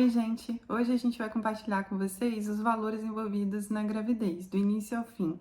Oi, gente! Hoje a gente vai compartilhar com vocês os valores envolvidos na gravidez, do início ao fim,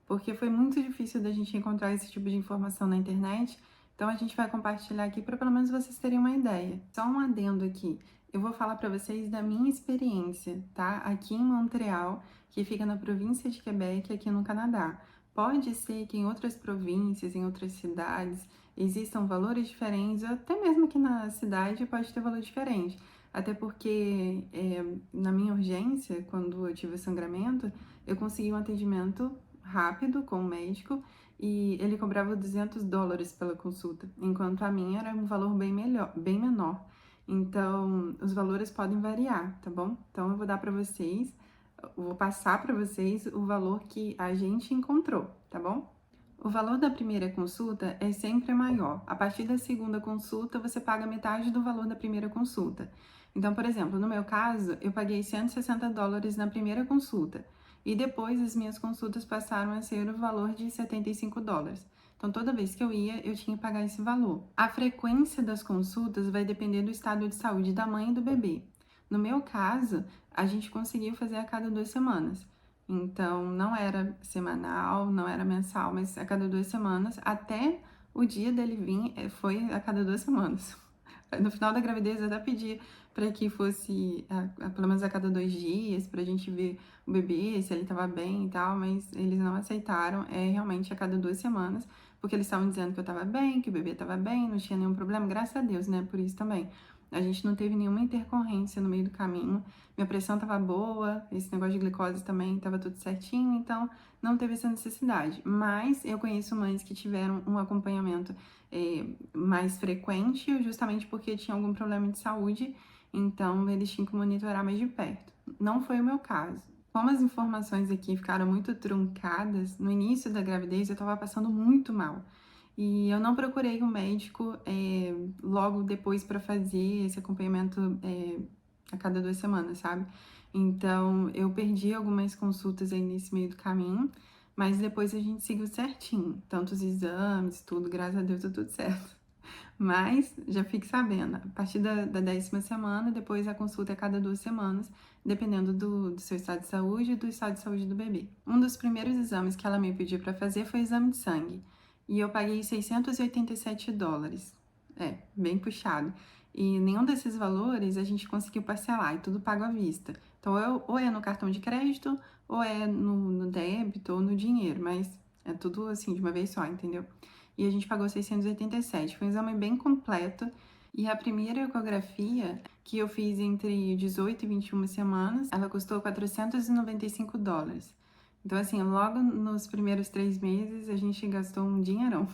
porque foi muito difícil da gente encontrar esse tipo de informação na internet, então a gente vai compartilhar aqui para pelo menos vocês terem uma ideia. Só um adendo aqui, eu vou falar para vocês da minha experiência, tá? Aqui em Montreal, que fica na província de Quebec, aqui no Canadá. Pode ser que em outras províncias, em outras cidades, existam valores diferentes, ou até mesmo aqui na cidade pode ter valor diferente. Até porque na minha urgência, quando eu tive sangramento, eu consegui um atendimento rápido com o médico e ele cobrava $200 pela consulta, enquanto a minha era um valor bem menor. Então, os valores podem variar, tá bom? Então, eu vou passar para vocês o valor que a gente encontrou, tá bom? O valor da primeira consulta é sempre maior. A partir da segunda consulta, você paga metade do valor da primeira consulta. Então, por exemplo, no meu caso, eu paguei $160 na primeira consulta e depois as minhas consultas passaram a ser o valor de $75. Então, toda vez que eu ia, eu tinha que pagar esse valor. A frequência das consultas vai depender do estado de saúde da mãe e do bebê. No meu caso, a gente conseguiu fazer a cada 2 semanas. Então, não era semanal, não era mensal, mas a cada 2 semanas, até o dia dele vir, foi a cada 2 semanas. No final da gravidez, eu até pedi para que fosse pelo menos a cada 2 dias, para a gente ver o bebê, se ele estava bem e tal, mas eles não aceitaram, é realmente a cada 2 semanas, porque eles estavam dizendo que eu estava bem, que o bebê estava bem, não tinha nenhum problema, graças a Deus, né, por isso também. A gente não teve nenhuma intercorrência no meio do caminho, minha pressão estava boa, esse negócio de glicose também estava tudo certinho, então não teve essa necessidade. Mas eu conheço mães que tiveram um acompanhamento mais frequente, justamente porque tinha algum problema de saúde, então eles tinham que monitorar mais de perto. Não foi o meu caso. Como as informações aqui ficaram muito truncadas, no início da gravidez eu estava passando muito mal. E eu não procurei um médico logo depois para fazer esse acompanhamento a cada 2 semanas, sabe? Então, eu perdi algumas consultas aí nesse meio do caminho, mas depois a gente seguiu certinho. Tanto os exames, tudo, graças a Deus, deu tudo certo. Mas, já fique sabendo, a partir da 10ª semana, depois a consulta é a cada 2 semanas, dependendo do seu estado de saúde e do estado de saúde do bebê. Um dos primeiros exames que ela me pediu para fazer foi o exame de sangue. E eu paguei $687. Bem puxado. E nenhum desses valores a gente conseguiu parcelar, e tudo pago à vista. Então, ou é no cartão de crédito, ou é no débito, ou no dinheiro, mas é tudo assim de uma vez só, entendeu? E a gente pagou 687. Foi um exame bem completo. E a primeira ecografia, que eu fiz entre 18 e 21 semanas, ela custou $495. Então, assim, logo nos primeiros 3 meses, a gente gastou um dinheirão.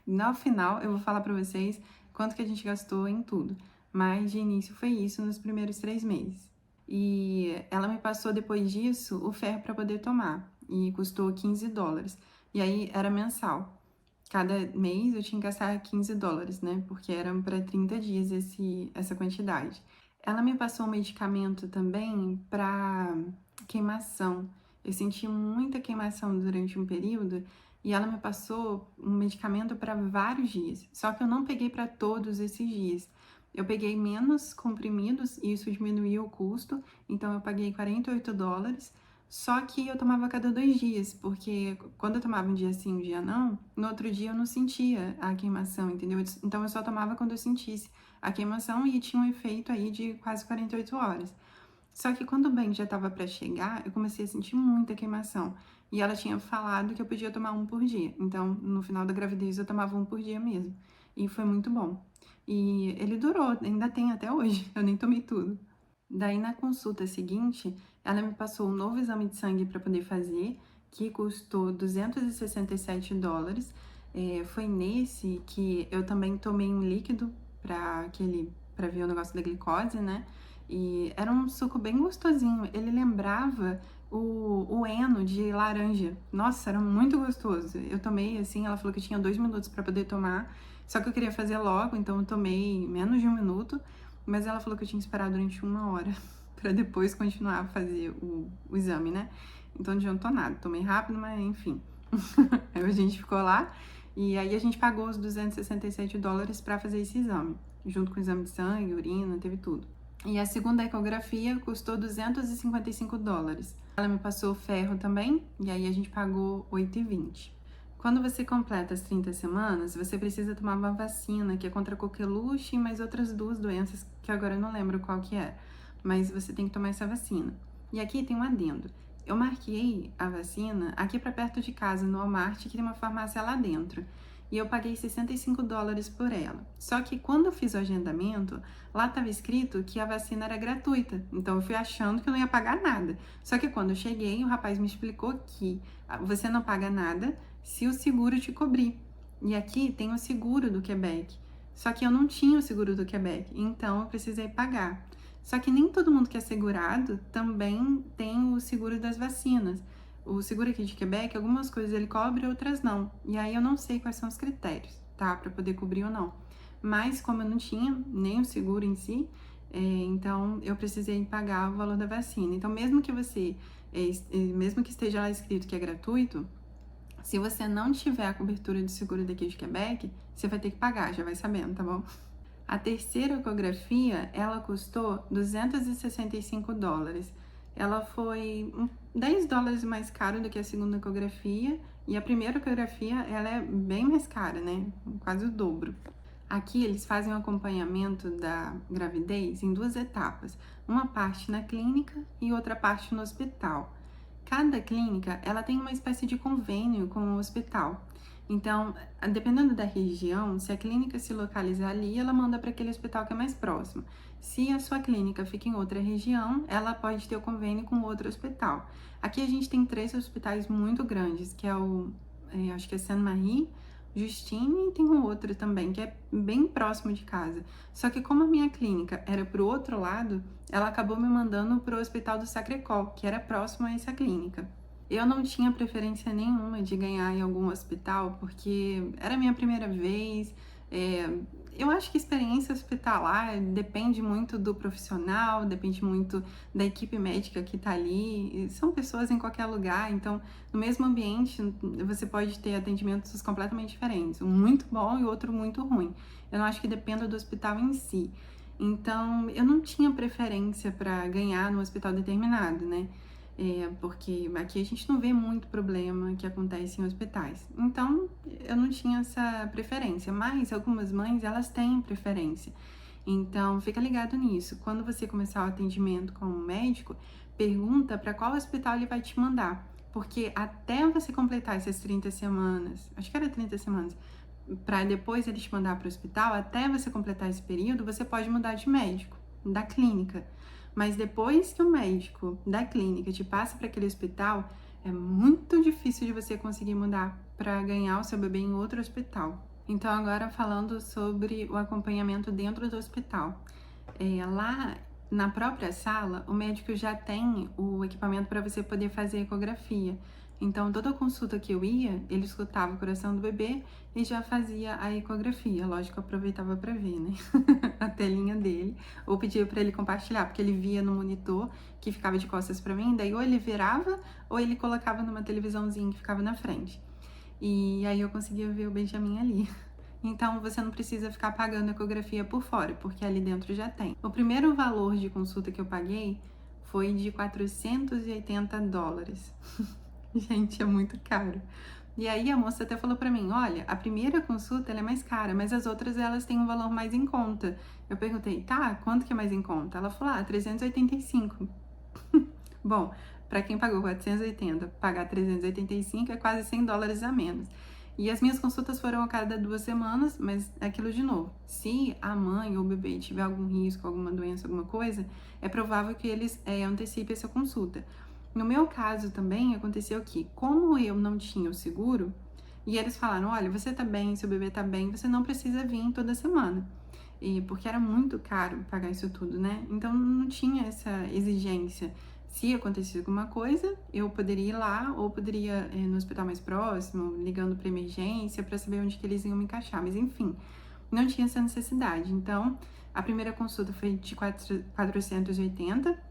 No final, eu vou falar pra vocês quanto que a gente gastou em tudo. Mas, de início, foi isso nos primeiros 3 meses. E ela me passou, depois disso, o ferro para poder tomar. E custou $15. E aí, era mensal. Cada mês eu tinha que gastar $15, né? Porque eram para 30 dias essa quantidade. Ela me passou um medicamento também para queimação. Eu senti muita queimação durante um período e ela me passou um medicamento para vários dias. Só que eu não peguei para todos esses dias. Eu peguei menos comprimidos e isso diminuiu o custo, então eu paguei $48. Só que eu tomava a cada 2 dias, porque quando eu tomava um dia sim, um dia não, no outro dia eu não sentia a queimação, entendeu? Então eu só tomava quando eu sentisse a queimação e tinha um efeito aí de quase 48 horas. Só que quando o bem já estava para chegar, eu comecei a sentir muita queimação. E ela tinha falado que eu podia tomar um por dia. Então, no final da gravidez, eu tomava um por dia mesmo. E foi muito bom. E ele durou, ainda tem até hoje. Eu nem tomei tudo. Daí, na consulta seguinte, ela me passou um novo exame de sangue para poder fazer, que custou $267. Foi nesse que eu também tomei um líquido para ver o negócio da glicose, né? E era um suco bem gostosinho. Ele lembrava o Eno de laranja. Nossa, era muito gostoso. Eu tomei assim, ela falou que eu tinha 2 minutos para poder tomar, só que eu queria fazer logo, então eu tomei menos de 1 minuto. Mas ela falou que eu tinha que esperar durante 1 hora para depois continuar a fazer o exame, né? Então não adiantou nada. Tomei rápido, mas enfim. Aí a gente ficou lá e aí a gente pagou os $267 para fazer esse exame, junto com o exame de sangue, urina, teve tudo. E a segunda ecografia custou $255. Ela me passou ferro também, e aí a gente pagou R$8,20. Quando você completa as 30 semanas, você precisa tomar uma vacina, que é contra coqueluche e mais outras 2 doenças, que agora eu não lembro qual que é. Mas você tem que tomar essa vacina. E aqui tem um adendo. Eu marquei a vacina aqui para perto de casa, no Walmart, que tem uma farmácia lá dentro. E eu paguei $65 por ela. Só que quando eu fiz o agendamento, lá estava escrito que a vacina era gratuita. Então eu fui achando que eu não ia pagar nada. Só que quando eu cheguei, o rapaz me explicou que você não paga nada se o seguro te cobrir. E aqui tem o seguro do Quebec. Só que eu não tinha o seguro do Quebec, então eu precisei pagar. Só que nem todo mundo que é segurado também tem o seguro das vacinas. O seguro aqui de Quebec, algumas coisas ele cobre, outras não. E aí eu não sei quais são os critérios, tá? Para poder cobrir ou não. Mas como eu não tinha nem o seguro em si, então eu precisei pagar o valor da vacina. Então mesmo que você, mesmo que esteja lá escrito que é gratuito, se você não tiver a cobertura de seguro daqui de Quebec, você vai ter que pagar, já vai sabendo, tá bom? A terceira ecografia, ela custou $265. Ela foi $10 mais caro do que a segunda ecografia, e a primeira ecografia, ela é bem mais cara, né? Quase o dobro. Aqui eles fazem o acompanhamento da gravidez em 2 etapas, uma parte na clínica e outra parte no hospital. Cada clínica, ela tem uma espécie de convênio com o hospital. Então, dependendo da região, se a clínica se localizar ali, ela manda para aquele hospital que é mais próximo. Se a sua clínica fica em outra região, ela pode ter o convênio com outro hospital. Aqui a gente tem 3 hospitais muito grandes, que é acho que é Saint-Marie, Justine, e tem um outro também, que é bem próximo de casa. Só que como a minha clínica era pro outro lado, ela acabou me mandando pro Hospital do Sacré-Cœur, que era próximo a essa clínica. Eu não tinha preferência nenhuma de ganhar em algum hospital, porque era a minha primeira vez. Eu acho que a experiência hospitalar depende muito do profissional, depende muito da equipe médica que tá ali. São pessoas em qualquer lugar, então no mesmo ambiente você pode ter atendimentos completamente diferentes, um muito bom e outro muito ruim. Eu não acho que dependa do hospital em si. Então eu não tinha preferência para ganhar no hospital determinado, né? Porque aqui a gente não vê muito problema que acontece em hospitais. Então, eu não tinha essa preferência, mas algumas mães, elas têm preferência. Então, fica ligado nisso. Quando você começar o atendimento com o médico, pergunta para qual hospital ele vai te mandar. Porque até você completar essas 30 semanas, acho que era 30 semanas, para depois ele te mandar para o hospital, até você completar esse período, você pode mudar de médico, da clínica. Mas depois que o médico da clínica te passa para aquele hospital, é muito difícil de você conseguir mudar para ganhar o seu bebê em outro hospital. Então, agora falando sobre o acompanhamento dentro do hospital. Lá na própria sala, o médico já tem o equipamento para você poder fazer ecografia. Então, toda consulta que eu ia, ele escutava o coração do bebê e já fazia a ecografia. Lógico, eu aproveitava para ver, né? A telinha dele, ou pedia para ele compartilhar, porque ele via no monitor que ficava de costas para mim, daí ou ele virava ou ele colocava numa televisãozinha que ficava na frente. E aí eu conseguia ver o Benjamin ali. Então você não precisa ficar pagando ecografia por fora, porque ali dentro já tem. O primeiro valor de consulta que eu paguei foi de $480. Gente, é muito caro. E aí a moça até falou pra mim, olha, a primeira consulta ela é mais cara, mas as outras elas têm um valor mais em conta. Eu perguntei, tá, quanto que é mais em conta? Ela falou, 385. Bom, pra quem pagou 480, pagar 385 é quase $100 a menos. E as minhas consultas foram a cada 2 semanas, mas é aquilo de novo. Se a mãe ou o bebê tiver algum risco, alguma doença, alguma coisa, é provável que eles antecipem essa consulta. No meu caso também aconteceu que, como eu não tinha o seguro, e eles falaram, olha, você tá bem, seu bebê tá bem, você não precisa vir toda semana. Porque era muito caro pagar isso tudo, né? Então não tinha essa exigência. Se acontecesse alguma coisa, eu poderia ir lá ou poderia ir no hospital mais próximo, ligando para emergência para saber onde que eles iam me encaixar. Mas enfim, não tinha essa necessidade. Então, a primeira consulta foi de 480,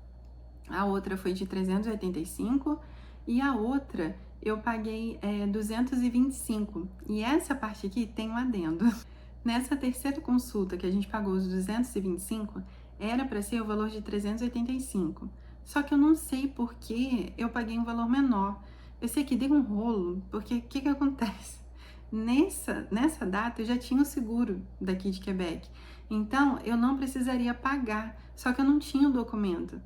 a outra foi de 385 e a outra eu paguei 225. E essa parte aqui tem um adendo. Nessa terceira consulta que a gente pagou os 225, era para ser o valor de 385. Só que eu não sei por que eu paguei um valor menor. Eu sei que deu um rolo, porque o que acontece? Nessa data eu já tinha o seguro daqui de Quebec, então eu não precisaria pagar, só que eu não tinha o documento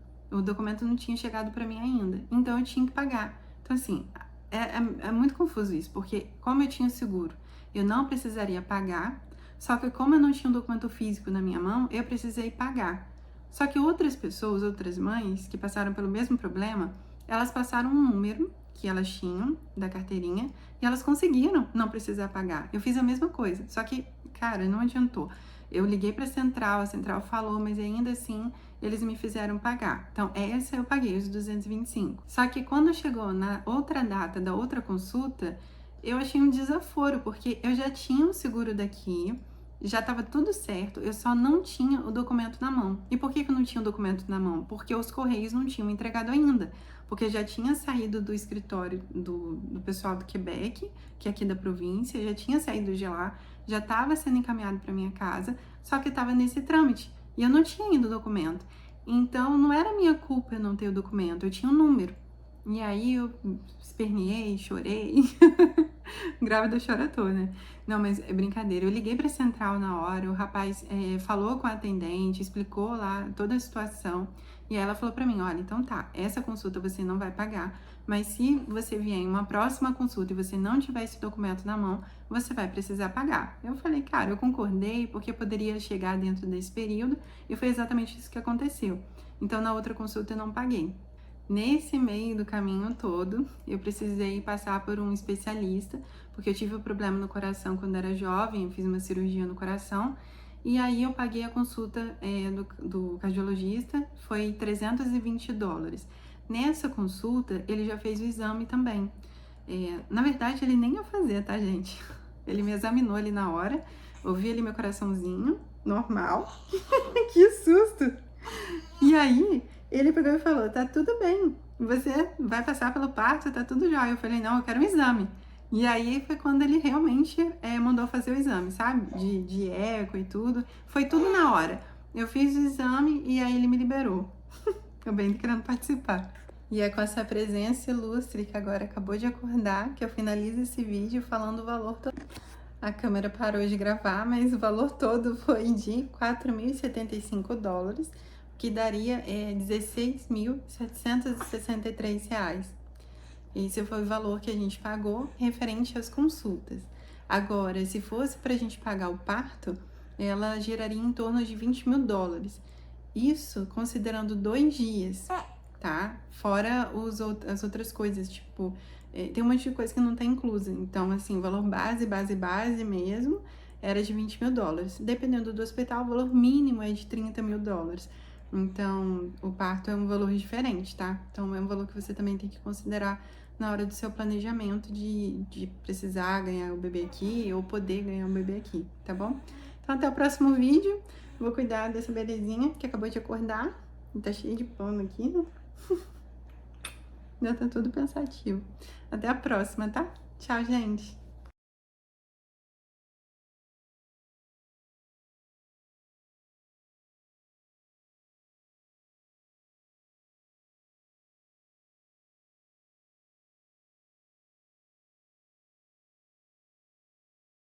não tinha chegado para mim ainda, então eu tinha que pagar. Então assim, é muito confuso isso, porque como eu tinha o seguro, eu não precisaria pagar, só que como eu não tinha um documento físico na minha mão, eu precisei pagar. Só que outras pessoas, outras mães que passaram pelo mesmo problema, elas passaram um número que elas tinham da carteirinha e elas conseguiram não precisar pagar. Eu fiz a mesma coisa, só que, cara, não adiantou. Eu liguei para a central falou, mas ainda assim eles me fizeram pagar. Então, essa eu paguei, os 225. Só que quando chegou na outra data da outra consulta, eu achei um desaforo, porque eu já tinha o seguro daqui, já estava tudo certo, eu só não tinha o documento na mão. E por que eu não tinha o documento na mão? Porque os correios não tinham entregado ainda. Porque já tinha saído do escritório do pessoal do Quebec, que é aqui da província, já tinha saído de lá, já estava sendo encaminhado para minha casa, só que estava nesse trâmite. E eu não tinha ainda o documento. Então, não era minha culpa eu não ter o documento, eu tinha um número. E aí eu esperneei, chorei. Grávida chora à toa, né? Não, mas é brincadeira. Eu liguei pra central na hora, o rapaz falou com a atendente, explicou lá toda a situação. E aí ela falou pra mim, olha, então tá, essa consulta você não vai pagar, mas se você vier em uma próxima consulta e você não tiver esse documento na mão, você vai precisar pagar. Eu falei, cara, eu concordei, porque poderia chegar dentro desse período, e foi exatamente isso que aconteceu. Então, na outra consulta eu não paguei. Nesse meio do caminho todo, eu precisei passar por um especialista, porque eu tive um problema no coração quando era jovem, eu fiz uma cirurgia no coração, e aí eu paguei a consulta do cardiologista, foi $320. Nessa consulta, ele já fez o exame também. Na verdade, ele nem ia fazer, tá, gente? Ele me examinou ali na hora, ouvi ali meu coraçãozinho, normal. Que susto! E aí, ele pegou e falou, tá tudo bem, você vai passar pelo parto, tá tudo jóia. Eu falei, não, eu quero um exame. E aí foi quando ele realmente mandou fazer o exame, sabe? De eco e tudo. Foi tudo na hora. Eu fiz o exame e aí ele me liberou. Eu bem querendo participar. E é com essa presença ilustre que agora acabou de acordar que eu finalizo esse vídeo falando o valor todo. A câmera parou de gravar, mas o valor todo foi de $4.075, que daria R$16.763. Esse foi o valor que a gente pagou referente às consultas. Agora, se fosse para a gente pagar o parto, ela geraria em torno de $20.000. Isso considerando 2 dias, tá? Fora as outras coisas, tipo, tem um monte de coisa que não tá inclusa. Então, assim, o valor base mesmo era de $20.000. Dependendo do hospital, o valor mínimo é de $30.000. Então, o parto é um valor diferente, tá? Então, é um valor que você também tem que considerar na hora do seu planejamento de precisar ganhar o bebê aqui ou poder ganhar o bebê aqui, tá bom? Então, até o próximo vídeo. Vou cuidar dessa belezinha que acabou de acordar. Tá cheio de pano aqui, né? Já tá tudo pensativo. Até a próxima, tá? Tchau, gente!